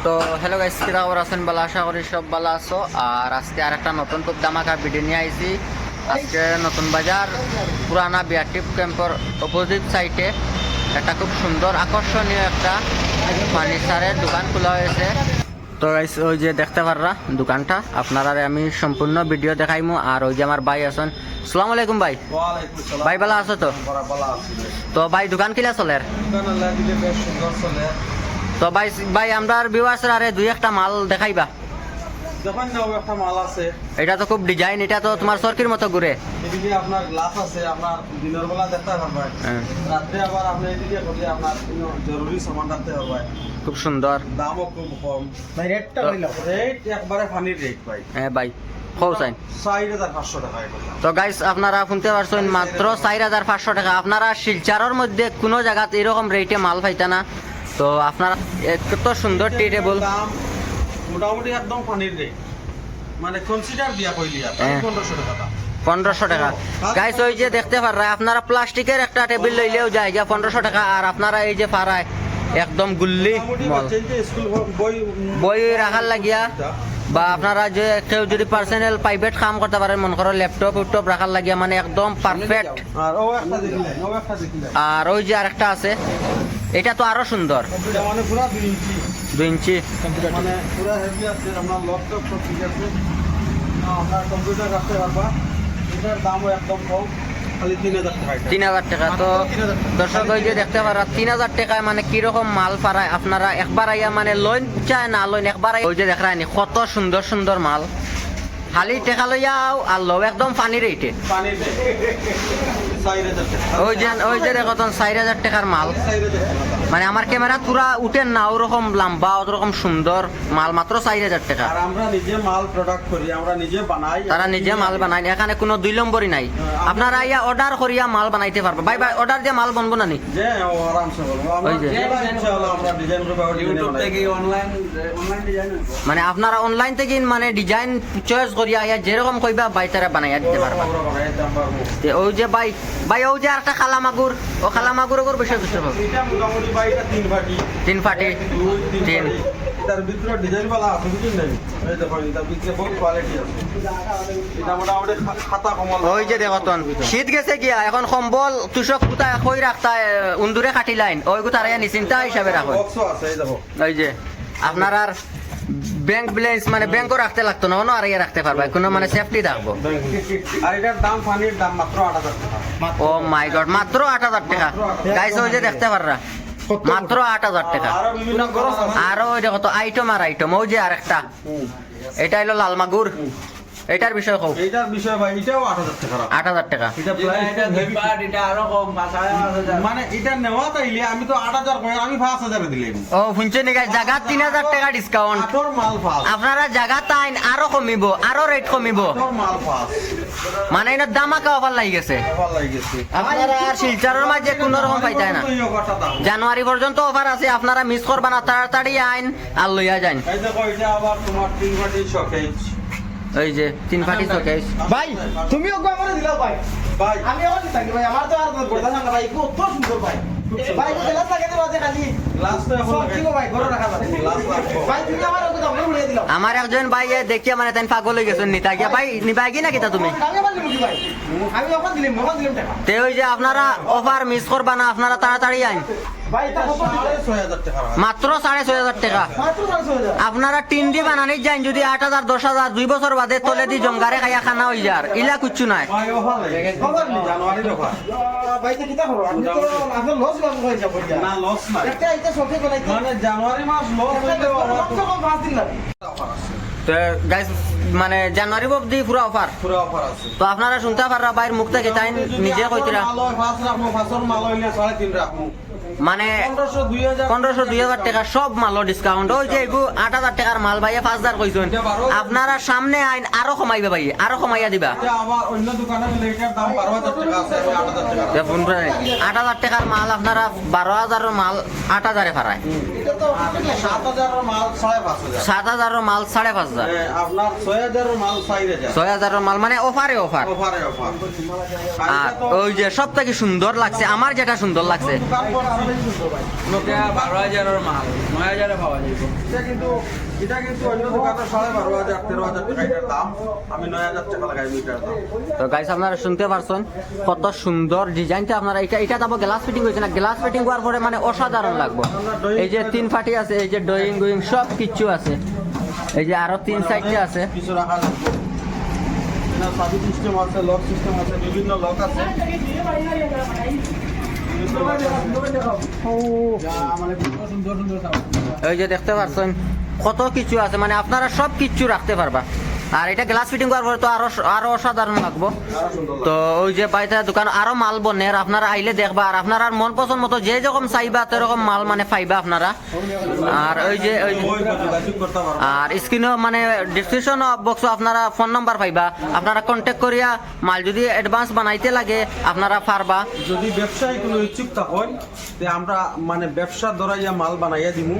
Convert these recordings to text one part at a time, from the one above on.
তো hello guys, কি খবর আছেন? ভালো, আশা করি সব ভালো আছো। আর আজকে আর একটা নতুন খুব ধামাকা ভিডিও নিয়ে আইছি। আজকে নতুন বাজার পুরানা বিআরটিএফ ক্যাম্পের অপোজিট সাইডে একটা খুব সুন্দর আকর্ষণীয় একটা ফার্নিচারের দোকান খোলা হয়েছে। তো গাইস, ওই যে দেখতে পাররা দোকানটা, আপনারা আমি সম্পূর্ণ ভিডিও দেখাইমু। আর ওই যে আমার ভাই আছেন। আসসালামু আলাইকুম ভাই। ভাই ভালো আছো তো? তো ভাই দোকান কিলা চলে? তো ভাই ভাই আমরা ভিউয়ার্স আরে দুই একটা মাল দেখাইবা। দেখেন না, একটা মাল আছে, এটা তো খুব ডিজাইন, এটা তো তোমার সরকির মতো ঘুরে। এদিকে আপনার গ্লাস আছে, আপনার দিনের বেলা দেখতে পারবেন, রাত্রে আবার আপনি এদিকে করলে আপনার জরুরি সামান রাখতে হবে। খুব সুন্দর, দামও খুব কম ভাই। রেটটা কইলো, রেট একবারে ফানির রেট ভাই। হ্যাঁ ভাই, হোসাইন 4500 টাকা এটা। তো গাইস আপনারা শুনতে পারছেন, মাত্র 4500 টাকা। আপনারা শিলচরের মধ্যে কোনো জায়গাতে এরকম রেটে মাল পাইতা না। তো আপনারা কত সুন্দর টি টেবল, দাম মোটামুটি একদম ফানির রেট, মানে কনসিডার দিয়া কইলি আর 1500 টাকা দাম। 1500 টাকা গাইস। ওই যে দেখতে পাররা আপনারা প্লাস্টিকের একটা টেবিল লইলেও যায় যা 1500 টাকা। আর আপনারা এই যে পারায় একদম গুল্লি মাল স্কুল বই রাখার লাগিয়া, বা আপনারা যে কেউ যদি পার্সোনাল প্রাইভেট কাম করতে পারেন, মনে করো ল্যাপটপ রাখার লাগিয়া, মানে একদম পারফেক্ট। আর ও একটা দেখিলেন, ও একটা দেখিলেন। আর ওই যে আরেকটা আছে, এটা তো আরো সুন্দর, এটা মানে পুরো 2 ইঞ্চি 2 ইঞ্চি, মানে পুরো হেভি আছে। আপনার ল্যাপটপ সব ঠিক আছে, আপনার কম্পিউটার রাখতে পারবা। এটার দামও একদম কম, খালি 3000 টাকা। 3000 টাকা। তো দর্শক ওই যে দেখতে পারা 3000 টাকায় মানে কিরকম মাল পারায় আপনারা একবার আইয়া মানে লোন চায় না, লোন একবার ওই যে দেখায় নি কত সুন্দর সুন্দর মাল, খালি টাকা লইয়াও আর লো একদম পানি রেটে। ওই যে দেখো 4000 টাকার মাল, মানে আমার ক্যামেরা পুরা উঠেন না, ওরকম লম্বা ওরকম সুন্দর মাল, মাত্র 4000 টাকা। আর আমরা নিজে মাল প্রোডাক্ট করি, আমরা নিজে বানাই, তারা নিজে মাল বানায়, এখানে কোনো 2 নম্বরই নাই। আপনারা আইয়া অর্ডার করিয়া মাল বানাইতে পারবে। ভাই ভাই অর্ডার দিয়ে মাল বানবো না নি? যে আরামসে বলবো আমরা, ইনশাআল্লাহ আমরা ডিজাইন করব, ইউটিউব থেকে অনলাইন ডিজাইন করব। মানে আপনারা অনলাইন থেকে মানে ডিজাইন চয়েস করিয়া আইয়া যেরকম কইবা ভাই তারা বানাইয়া দিতে পারবা। ওই যে ভাই ওই যে একটা খালা মাগুর, ও খালা মাগুর ওর বিষয় বুঝতে পারবো। এটা মোটামুটি ভাই এটা 3 ফাটি 3 এটার ভিতরে ডিজাইন वाला আছে, বুঝছেন না? এই দেখো এটার ভিতরে বহুত কোয়ালিটি আছে। এটা মোটামুটি খাতা কমল। ওই যে দেখো তন শীত গেছে গিয়া, এখন কম্বল তুষক কুতা কই রাখতা উন্দুরে কাটি লাইন, ওই কুতা রাইয়া নিচিন্তা হিসাবে রাখো। বক্সও আছে, এই দেখো। ওই যে আপনার আর ব্যাংক ব্যালেন্স মানে ব্যাংকও রাখতে লাগতো না, আর ইয়ে রাখতে পারবে, কোনো মানে সেফটি থাকবো। আর এটার দাম ফানির দাম মাত্র 8000 টাকা। ও মাই গড, মাত্র 8000 টাকা গাইস। ওই যে দেখতে পাররা মাত্র 8000 টাকা। আরো বিভিন্ন গরস আছে। আরো ওই দেখো তো আইটেম আর আইটেম। ওই যে আরেকটা, এটা হলো লাল মাগুর, এটার বিষয় কও। এটার বিষয় ভাই, এটাও 8000 টাকা। 8000 টাকা। এটা প্রাইস হেভি, এটা আরো কম 5000। মানে এটা নেওয়া তাইলে আমি তো 8000 কই, আমি 5000 দিলাম। ও শুনছেন গাইস, জায়গা 3000 টাকা ডিসকাউন্ট। আটর মাল ফাস, আপনারা জায়গা তাইন আরো কমিব, আরো রেট কমিব, আটর মাল ফাস, মানে এটা দামাকা অফার লাগি গেছে। ভালো লাগছে। আপনারা আর শিলচরের মাঝে কোনো রকম পাইতাই না। জানুয়ারি পর্যন্ত অফার আছে, আপনারা মিস করবা না, তাড়াতাড়ি আইন আর লইয়া যান। এই দেখো এটা আবার তোমার 3 ফাটি শোকেজ। ওই যে 3 ফাটি শোকেস। ভাই তুমি ওকে আমারে দিলাও ভাই। ভাই আমি এখন থাকি ভাই, আমার তো আর বড়দা না ভাই, কত সুন্দর ভাই। ভাই তো গ্লাস লাগাতে বাজে খালি গ্লাস তো এখন সব ঠিক ভাই, ঘরে রাখা যাবে। গ্লাস লাগবে ভাই তুমি আমার ওকে দাম উড়িয়ে দিলাও। আমার একজন ভাই দেখিয়া মানে তাই পাগল হয়ে গেছেন, নিতা গিয়া ভাই নিবা কি না কিতা তুমি? আমি আবার নিমু ভাই, আমি ওখান দিলাম টাকা। তে ওই যে আপনারা অফার মিস করবা না, আপনারা তাড়াতাড়ি আইন। ভাই তা কত দিলে? 6000 টাকা। মাত্র 6500 টাকা। মাত্র 60000। আপনারা টিন দি বানানি যান, যদি 8000 10000 2 বছর বাদে তলে দি জঙ্গারে খাইয়া খানা হই যার, ইলা কিচ্ছু নাই। ভাই অফার লাগে, খবর নেই। জানুয়ারির অফার। ভাই তা কিটা করব? আমি তো আপনার লস হয়ে যাব এটা। না লস না, একটা এটা শখে বানাইতে মানে জানুয়ারি মাস লস হইলে কম 5 দিন লাগে। অফার আছে, তো গাইস মানে জানুয়ারি অবধি পুরো অফার। পুরো অফার আছে। তো আপনারা শুনতে পাররা বাইর মুখ থেকে তাই নিজে কইতিরা, মাল হয় ফাস রাখমু, ফাসর মাল হইলে 3.5 রাখমু। মানে 1500 2000 টাকা সব মাল ডিসকাউন্ট। ওই যে 8000 টাকার মাল ভাইয়া 5000 কইছেন, আপনারা সামনে আইন আরো কমাইবে ভাই, আরো কমাইয়া দিবা। এটা আবার অন্য দোকানে লেটার দাম 12000 টাকা আছে, আমি 8000 টাকা। 8000 টাকার মাল আপনারা 12000 এর মাল 8000 এ ফারায়। এটা তো 7000 এর মাল 5500। 7000 এর মাল 5500। আপনার 6000 এর মাল 4000। 6000 এর মাল মানে অফারে অফার। অফারে অফার। আর ওই যে সব থেকে সুন্দর লাগছে, আমার যেটা সুন্দর লাগছে, দোকান বেশি সুন্দর ভাই লোকে 12,000 মাল 9,000 পাওয়া যাইব এটা কিন্তু অন্য দোকানে 12,500 13,000 টাকা এটার দাম আমি 9,000 টাকা লাগাই মিটার দাম তো গাইস আপনারা শুনতে পারছেন কত সুন্দর ডিজাইনটা আপনারা এটা তারপর গ্লাস ফিটিং হয়েছে না, গ্লাস ফিটিং হওয়ার পরে মানে অসাধারণ লাগবে। এই যে 3 ফাটি আছে, এই যে ড্রয়িং গুইং সব কিছু আছে, এই যে আরো 3 সাইডে আছে। কিছু রাখা লাগবে না, সাবি সিস্টেম আছে, লক সিস্টেম আছে, বিভিন্ন লক আছে। এই যে দেখতে পাচ্ছেন কত কিছু আছে, মানে আপনারা সব কিছু রাখতে পারবা। আর এটা গ্লাস ফিটিং করার পরে তো আরো অসাধারণ লাগবো। তো ওই যে বাইরে দোকান আরো মাল বনে, আর আপনারা আইলে দেখবা, আর আপনারা মন পছন্দ মতো যে যখন চাইবা সেরকম মাল মানে পাইবা আপনারা। আর ওই যে আর স্ক্রিনে মানে ডিসক্রিপশন বক্সে আপনারা ফোন নাম্বার পাইবা, আপনারা কন্ট্যাক্ট করিয়া মাল যদি অ্যাডভান্স বানাইতে লাগে আপনারা পারবা। যদি ব্যবসায়ী কোনো ইচ্ছুক থাকেন তে আমরা মানে ব্যবসা ধরাইয়া মাল বানাইয়া দিমু,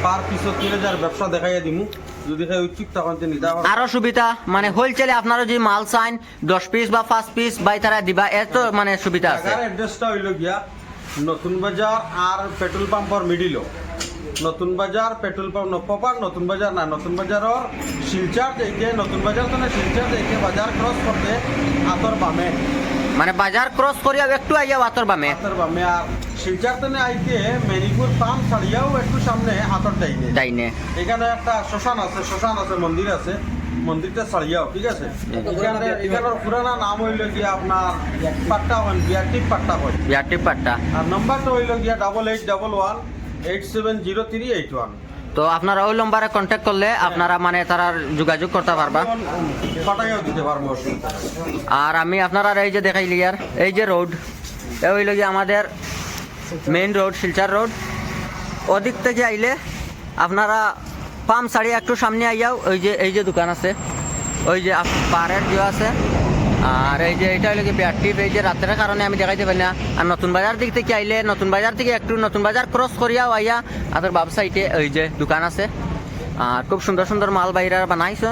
পার পিছত 3,000 ব্যবসা দেখাইয়া দিমু। যদি কেউ ইচ্ছুক থাকেন তে নিতে পারবেন। আরো সুবিধা মানে হোলসেলে আপনারা যদি মাল চাইন 10 পিস বা 5 পিস বাই তারা দিবা, এত মানে সুবিধা আছে। ঢাকার অ্যাড্রেসটা হইল গিয়া নতুন বাজার আর পেট্রোল পাম্পর মিডিল। নতুন বাজার পেট্রোল পাম্প প্রপার নতুন বাজার না, নতুন বাজারের শিলচার দেখে নতুন বাজার তো না, শিলচার দেখে বাজার ক্রস করতে আতর বামে, মানে বাজার ক্রস করিয়া একটু আইয়া আতর বামে, আতর বামে। আর শিলচার তো আইতে মেনিপুর পাম্প ছাড়িয়াও একটু সামনে আতর ডাইনে ডাইনে। এখানে একটা শ্মশান আছে, মন্দির আছে, মন্দিরটা ছাড়িয়াও, ঠিক আছে। এখানের পুরানা নাম হইল গিয়া আপনার পাট্টা হন, বিআরটিপ পাট্টা হয়। বিআরটিপ পাট্টা। আর নাম্বারটা হইল গিয়া 8811870381। তো আপনারা ওই নম্বরে কন্ট্যাক্ট করলে আপনারা মানে তারা যোগাযোগ করতে পারবা, পাঠাইও দিতে পারবো। আর আমি আপনারা এই যে দেখাইলি আর এই যে রোড, এই হইল গিয়ে আমাদের মেইন রোড, শিলচর রোড। ওদিক থেকে আইলে আপনারা পাম্প ছাড়িয়ে একটু সামনে আইয়াও এই যে দোকান আছে, ওই যে পাহাড়ের ভিউ আছে। আর এই যে এটা হইল কি বিআরটিপ, এই যে রাতের কারণে আমি দেখাইতে পারি না। আর নতুন বাজার দিক থেকে আইলে নতুন বাজার থেকে একটু নতুন বাজার ক্রস করিয়াও আইয়া আপনার বাম সাইডে ওই যে দোকান আছে। আর খুব সুন্দর সুন্দর মাল বাইরা বানাইছে।